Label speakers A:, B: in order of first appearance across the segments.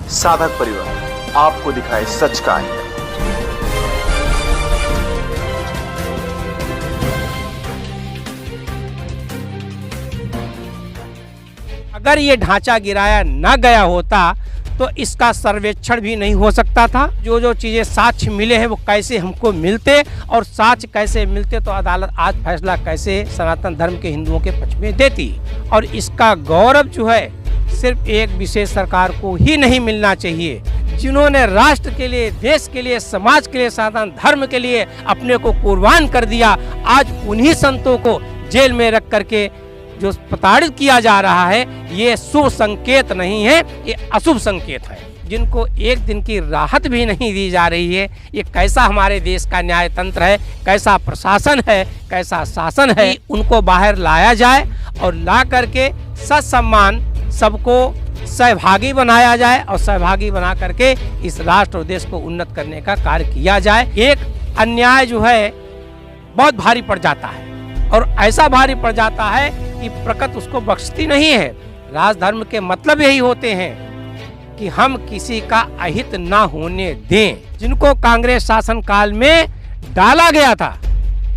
A: साधक परिवार आपको दिखाए सच का आईना।
B: अगर ये ढांचा गिराया ना गया होता तो इसका सर्वेक्षण भी नहीं हो सकता था। जो जो चीज़ें साक्ष्य मिले हैं वो कैसे हमको मिलते और साक्ष्य कैसे मिलते तो अदालत आज फैसला कैसे सनातन धर्म के हिंदुओं के पक्ष में देती। और इसका गौरव जो है सिर्फ एक विशेष सरकार को ही नहीं मिलना चाहिए, जिन्होंने राष्ट्र के लिए, देश के लिए, समाज के लिए, सनातन धर्म के लिए अपने को कुर्बान कर दिया। आज उन्हीं संतों को जेल में रख करके जो प्रताड़ित किया जा रहा है, ये शुभ संकेत नहीं है, ये अशुभ संकेत है। जिनको एक दिन की राहत भी नहीं दी जा रही है, ये कैसा हमारे देश का न्याय तंत्र है, कैसा प्रशासन है, कैसा शासन है। उनको बाहर लाया जाए और ला करके ससम्मान सबको सहभागी बनाया जाए और सहभागी बना करके इस राष्ट्र और देश को उन्नत करने का कार्य किया जाए। एक अन्याय जो है बहुत भारी पड़ जाता है और ऐसा भारी पड़ जाता है कि प्रकृति उसको बख्शती नहीं है। राजधर्म के मतलब यही होते हैं कि हम किसी का अहित ना होने दें। जिनको कांग्रेस शासन काल में डाला गया था,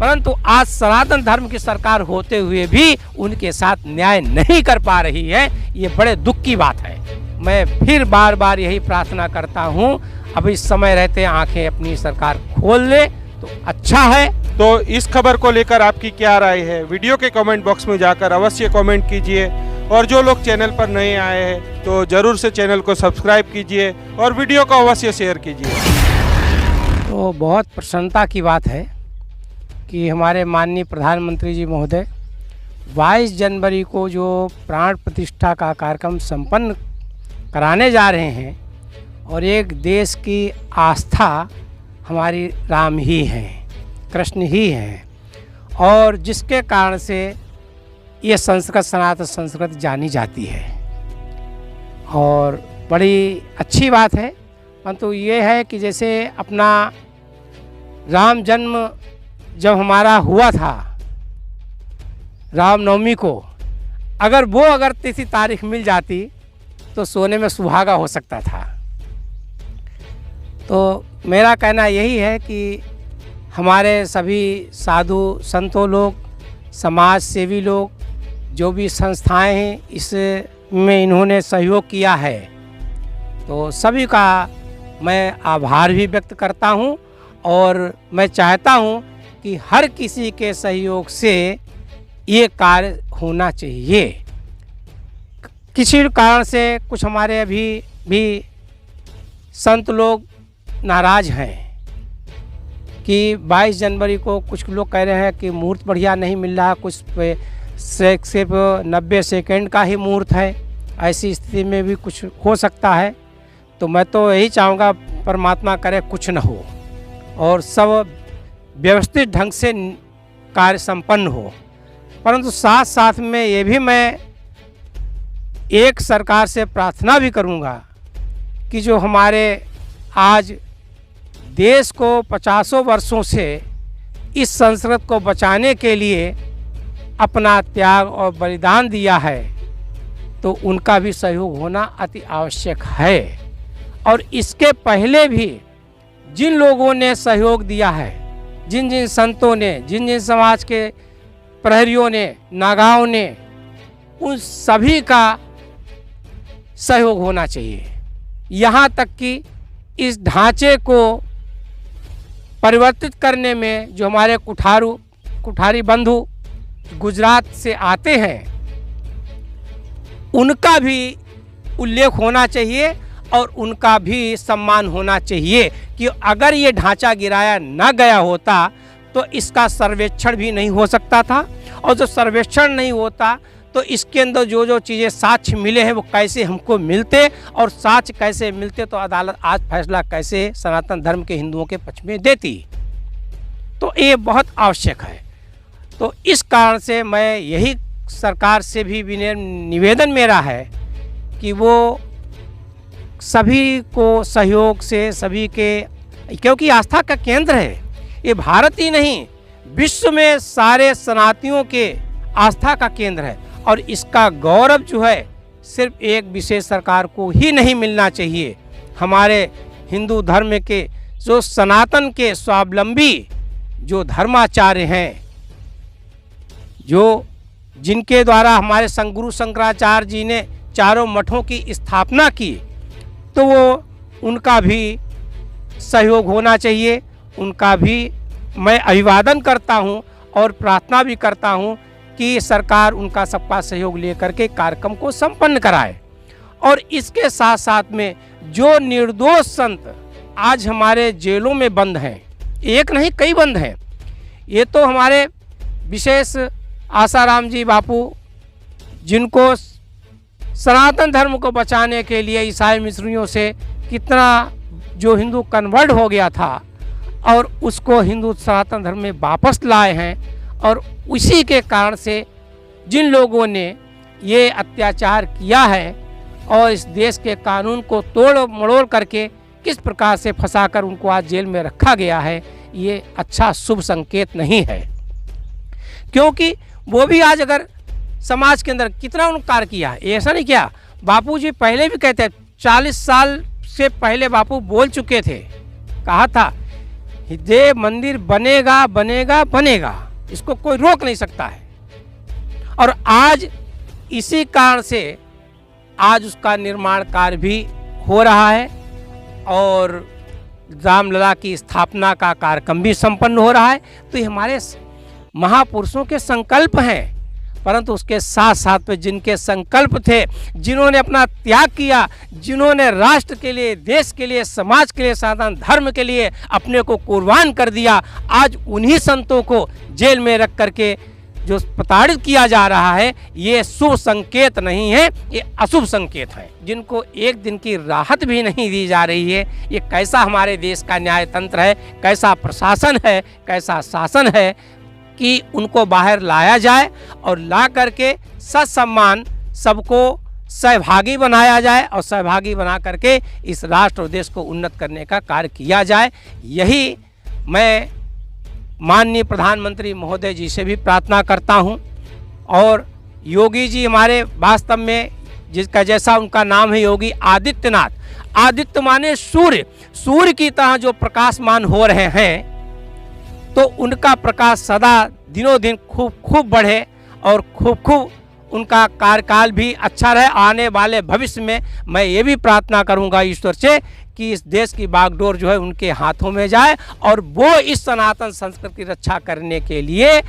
B: परंतु आज सनातन धर्म की सरकार होते हुए भी उनके साथ न्याय नहीं कर पा रही है, ये बड़े दुख की बात है। मैं फिर बार बार यही प्रार्थना करता हूँ, अभी समय रहते आंखें अपनी सरकार खोल ले तो अच्छा है।
C: तो इस खबर को लेकर आपकी क्या राय है, वीडियो के कमेंट बॉक्स में जाकर अवश्य कमेंट कीजिए। और जो लोग चैनल पर नए आए हैं तो जरूर से चैनल को सब्सक्राइब कीजिए और वीडियो को अवश्य शेयर कीजिए।
B: तो बहुत प्रसन्नता की बात है कि हमारे माननीय प्रधानमंत्री जी महोदय 22 जनवरी को जो प्राण प्रतिष्ठा का कार्यक्रम संपन्न कराने जा रहे हैं और एक देश की आस्था हमारी राम ही हैं, कृष्ण ही हैं, और जिसके कारण से ये संस्कृत, सनातन संस्कृत जानी जाती है और बड़ी अच्छी बात है। परंतु ये है कि जैसे अपना राम जन्म जब हमारा हुआ था रामनवमी को, अगर तिथि तारीख मिल जाती तो सोने में सुहागा हो सकता था। तो मेरा कहना यही है कि हमारे सभी साधु संतों लोग, समाज सेवी लोग, जो भी संस्थाएं हैं, इसमें इन्होंने सहयोग किया है, तो सभी का मैं आभार भी व्यक्त करता हूं। और मैं चाहता हूं कि हर किसी के सहयोग से ये कार्य होना चाहिए। किसी कारण से कुछ हमारे अभी भी संत लोग नाराज़ हैं कि 22 जनवरी को कुछ लोग कह रहे हैं कि मुहूर्त बढ़िया नहीं मिल रहा, कुछ सिर्फ 90 सेकंड का ही मुहूर्त है। ऐसी स्थिति में भी कुछ हो सकता है। तो मैं तो यही चाहूँगा परमात्मा करे कुछ न हो और सब व्यवस्थित ढंग से कार्य संपन्न हो। परंतु साथ साथ में ये भी मैं एक सरकार से प्रार्थना भी करूँगा कि जो हमारे आज देश को 50 वर्षों से इस संस्कृत को बचाने के लिए अपना त्याग और बलिदान दिया है, तो उनका भी सहयोग होना अति आवश्यक है। और इसके पहले भी जिन लोगों ने सहयोग दिया है, जिन जिन संतों ने, जिन जिन समाज के प्रहरियों ने, नागाओं ने, उन सभी का सहयोग होना चाहिए। यहाँ तक कि इस ढांचे को परिवर्तित करने में जो हमारे कुठारी बंधु गुजरात से आते हैं, उनका भी उल्लेख होना चाहिए और उनका भी सम्मान होना चाहिए कि अगर ये ढांचा गिराया ना गया होता तो इसका सर्वेक्षण भी नहीं हो सकता था। और जो सर्वेक्षण नहीं होता तो इसके अंदर जो जो चीज़ें साक्ष्य मिले हैं वो कैसे हमको मिलते और साक्ष्य कैसे मिलते तो अदालत आज फैसला कैसे सनातन धर्म के हिंदुओं के पक्ष में देती। तो ये बहुत आवश्यक है। तो इस कारण से मैं यही सरकार से भी निवेदन मेरा है कि वो सभी को सहयोग से, सभी के, क्योंकि आस्था का केंद्र है ये, भारत ही नहीं विश्व में सारे सनातनियों के आस्था का केंद्र है। और इसका गौरव जो है सिर्फ एक विशेष सरकार को ही नहीं मिलना चाहिए। हमारे हिंदू धर्म के जो सनातन के स्वावलंबी जो धर्माचार्य हैं, जो जिनके द्वारा हमारे गुरु शंकराचार्य जी ने चारों मठों की स्थापना की, तो वो उनका भी सहयोग होना चाहिए। उनका भी मैं अभिवादन करता हूं और प्रार्थना भी करता हूं कि सरकार उनका सबका सहयोग लेकर के कार्यक्रम को संपन्न कराए। और इसके साथ साथ में जो निर्दोष संत आज हमारे जेलों में बंद हैं, एक नहीं कई बंद हैं, ये तो हमारे विशेष आसाराम जी बापू, जिनको सनातन धर्म को बचाने के लिए ईसाई मिशनरियों से कितना जो हिंदू कन्वर्ट हो गया था और उसको हिंदू सनातन धर्म में वापस लाए हैं। और उसी के कारण से जिन लोगों ने ये अत्याचार किया है और इस देश के कानून को तोड़ मड़ोड़ करके किस प्रकार से फंसाकर उनको आज जेल में रखा गया है, ये अच्छा शुभ संकेत नहीं है। क्योंकि वो भी आज अगर समाज के अंदर कितना उन्होंने कार्य किया है, ऐसा नहीं किया। बापू जी पहले भी कहते हैं, 40 साल से पहले बापू बोल चुके थे, कहा था ये मंदिर बनेगा बनेगा बनेगा, इसको कोई रोक नहीं सकता है। और आज इसी कारण से आज उसका निर्माण कार्य भी हो रहा है और रामलला की स्थापना का कार्यक्रम भी संपन्न हो रहा है। तो ये हमारे महापुरुषों के संकल्प हैं, परंतु उसके साथ साथ में जिनके संकल्प थे, जिन्होंने अपना त्याग किया, जिन्होंने राष्ट्र के लिए, देश के लिए, समाज के लिए, सनातन धर्म के लिए अपने को कुर्बान कर दिया, आज उन्हीं संतों को जेल में रख करके जो प्रताड़ित किया जा रहा है, ये शुभ संकेत नहीं है, ये अशुभ संकेत है। जिनको एक दिन की राहत भी नहीं दी जा रही है, ये कैसा हमारे देश का न्याय तंत्र है, कैसा प्रशासन है, कैसा शासन है कि उनको बाहर लाया जाए और ला करके सत्सम्मान सबको सहभागी बनाया जाए और सहभागी बना करके इस राष्ट्र और देश को उन्नत करने का कार्य किया जाए। यही मैं माननीय प्रधानमंत्री महोदय जी से भी प्रार्थना करता हूं। और योगी जी हमारे वास्तव में, जिसका जैसा उनका नाम है योगी आदित्यनाथ, आदित्य माने सूर्य, सूर्य की तरह जो प्रकाशमान हो रहे हैं, तो उनका प्रकाश सदा दिनों दिन खूब बढ़े और खूब उनका कार्यकाल भी अच्छा रहे। आने वाले भविष्य में मैं ये भी प्रार्थना करूंगा ईश्वर से कि इस देश की बागडोर जो है उनके हाथों में जाए और वो इस सनातन संस्कृति की रक्षा करने के लिए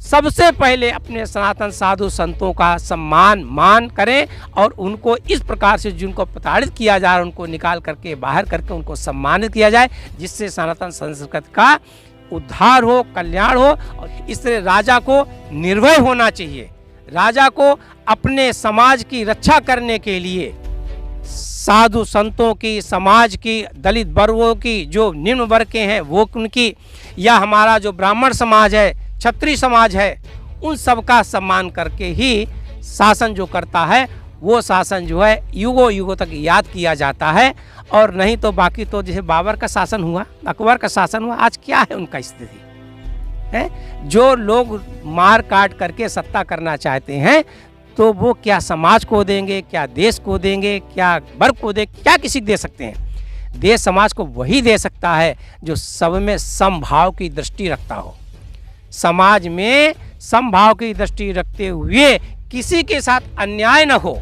B: सबसे पहले अपने सनातन साधु संतों का सम्मान मान करें और उनको इस प्रकार से जिनको प्रताड़ित किया जा रहा है उनको निकाल करके बाहर करके उनको सम्मानित किया जाए, जिससे सनातन संस्कृति का उद्धार हो, कल्याण हो। और इसलिए राजा को निर्भय होना चाहिए। राजा को अपने समाज की रक्षा करने के लिए साधु संतों की, समाज की, दलित वर्गों की, जो निम्न वर्ग के हैं वो उनकी, या हमारा जो ब्राह्मण समाज है, क्षत्रिय समाज है, उन सब का सम्मान करके ही शासन जो करता है वो शासन जो है युगों युगों तक याद किया जाता है। और नहीं तो बाकी तो जैसे बाबर का शासन हुआ, अकबर का शासन हुआ, आज क्या है उनका स्थिति है। जो लोग मार काट करके सत्ता करना चाहते हैं तो वो क्या समाज को देंगे, क्या देश को देंगे, क्या वर्ग को देंगे, क्या किसी को दे सकते हैं। देश समाज को वही दे सकता है जो सब में समभाव की दृष्टि रखता हो। समाज में समभाव की दृष्टि रखते हुए किसी के साथ अन्याय न हो।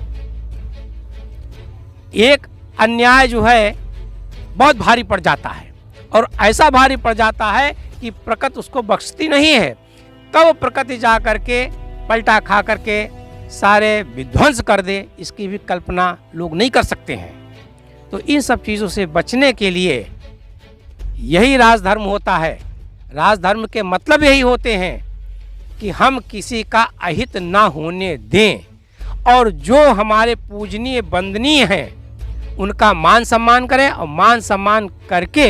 B: एक अन्याय जो है बहुत भारी पड़ जाता है और ऐसा भारी पड़ जाता है कि प्रकृति उसको बख्शती नहीं है। कब प्रकृति जा करके पलटा खा करके सारे विध्वंस कर दे, इसकी भी कल्पना लोग नहीं कर सकते हैं। तो इन सब चीज़ों से बचने के लिए यही राजधर्म होता है। राजधर्म के मतलब यही होते हैं कि हम किसी का अहित ना होने दें और जो हमारे पूजनीय वंदनीय हैं उनका मान सम्मान करें। और मान सम्मान करके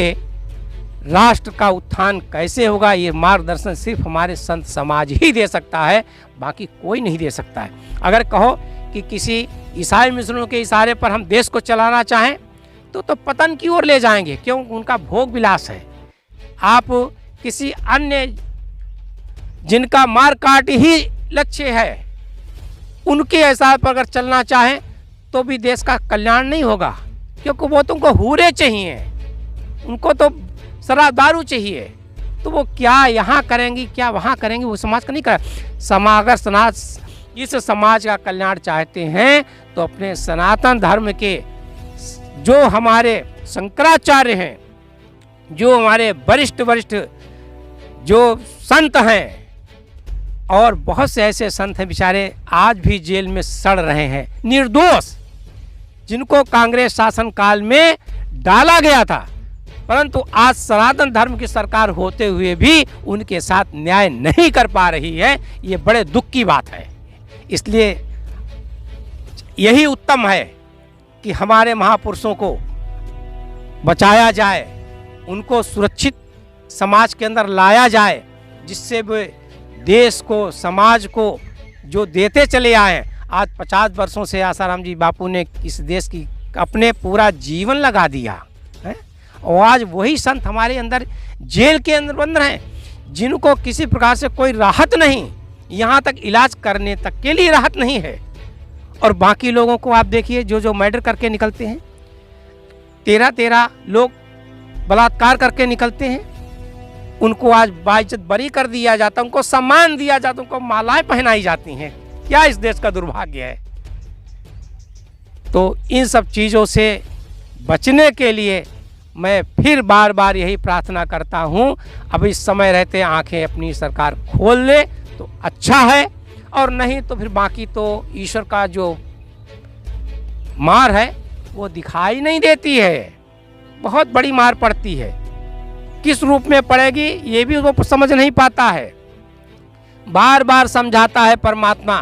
B: राष्ट्र का उत्थान कैसे होगा, ये मार्गदर्शन सिर्फ हमारे संत समाज ही दे सकता है, बाकी कोई नहीं दे सकता है। अगर कहो कि किसी ईसाई मिशनों के इशारे पर हम देश को चलाना चाहें तो पतन की ओर ले जाएंगे, क्यों? उनका भोग विलास है। आप किसी अन्य जिनका मार काट ही लक्ष्य है उनके हिसाब पर अगर चलना चाहें तो भी देश का कल्याण नहीं होगा, क्योंकि वो तुमको हूरे चाहिए, उनको तो शराब दारू चाहिए। तो वो क्या यहाँ करेंगी क्या वहाँ करेंगी, वो समाज का नहीं कर अगर समाज इस समाज का कल्याण चाहते हैं तो अपने सनातन धर्म के जो हमारे शंकराचार्य हैं, जो हमारे वरिष्ठ जो संत हैं, और बहुत से ऐसे संत हैं बेचारे आज भी जेल में सड़ रहे हैं, निर्दोष, जिनको कांग्रेस शासन काल में डाला गया था, परंतु आज सनातन धर्म की सरकार होते हुए भी उनके साथ न्याय नहीं कर पा रही है। ये बड़े दुख की बात है। इसलिए यही उत्तम है कि हमारे महापुरुषों को बचाया जाए, उनको सुरक्षित समाज के अंदर लाया जाए, जिससे वे देश को समाज को जो देते चले आए। आज 50 वर्षों से आसाराम जी बापू ने इस देश की अपने पूरा जीवन लगा दिया है, और आज वही संत हमारे अंदर जेल के अंदर बंद हैं, जिनको किसी प्रकार से कोई राहत नहीं, यहाँ तक इलाज करने तक के लिए राहत नहीं है। और बाकी लोगों को आप देखिए जो मर्डर करके निकलते हैं, 13 लोग बलात्कार करके निकलते हैं, उनको आज बाइज्जत बरी कर दिया जाता, उनको सम्मान दिया जाता, उनको मालाएं पहनाई जाती हैं। क्या इस देश का दुर्भाग्य है। तो इन सब चीज़ों से बचने के लिए मैं फिर बार बार यही प्रार्थना करता हूँ, अब इस समय रहते आंखें अपनी सरकार खोल ले तो अच्छा है, और नहीं तो फिर बाकी तो ईश्वर का जो मार है वो दिखाई नहीं देती है, बहुत बड़ी मार पड़ती है। किस रूप में पड़ेगी ये भी वो समझ नहीं पाता है। बार बार समझाता है परमात्मा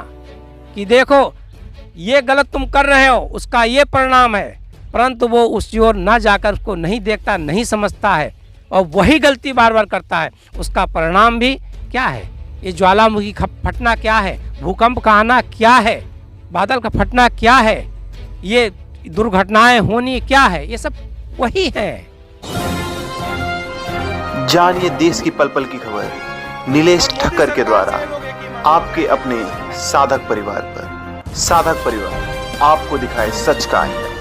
B: कि देखो ये गलत तुम कर रहे हो, उसका ये परिणाम है, परंतु वो उस ओर ना जाकर उसको नहीं देखता, नहीं समझता है, और वही गलती बार बार करता है। उसका परिणाम भी क्या है, ये ज्वालामुखी फटना क्या है, भूकंप का आना क्या है, बादल का फटना क्या है, ये दुर्घटनाएं होनी क्या है, ये सब वही है।
A: जानिए देश की पल पल की खबर नीलेश ठक्कर के द्वारा आपके अपने साधक परिवार पर। साधक परिवार आपको दिखाए सच का आईना।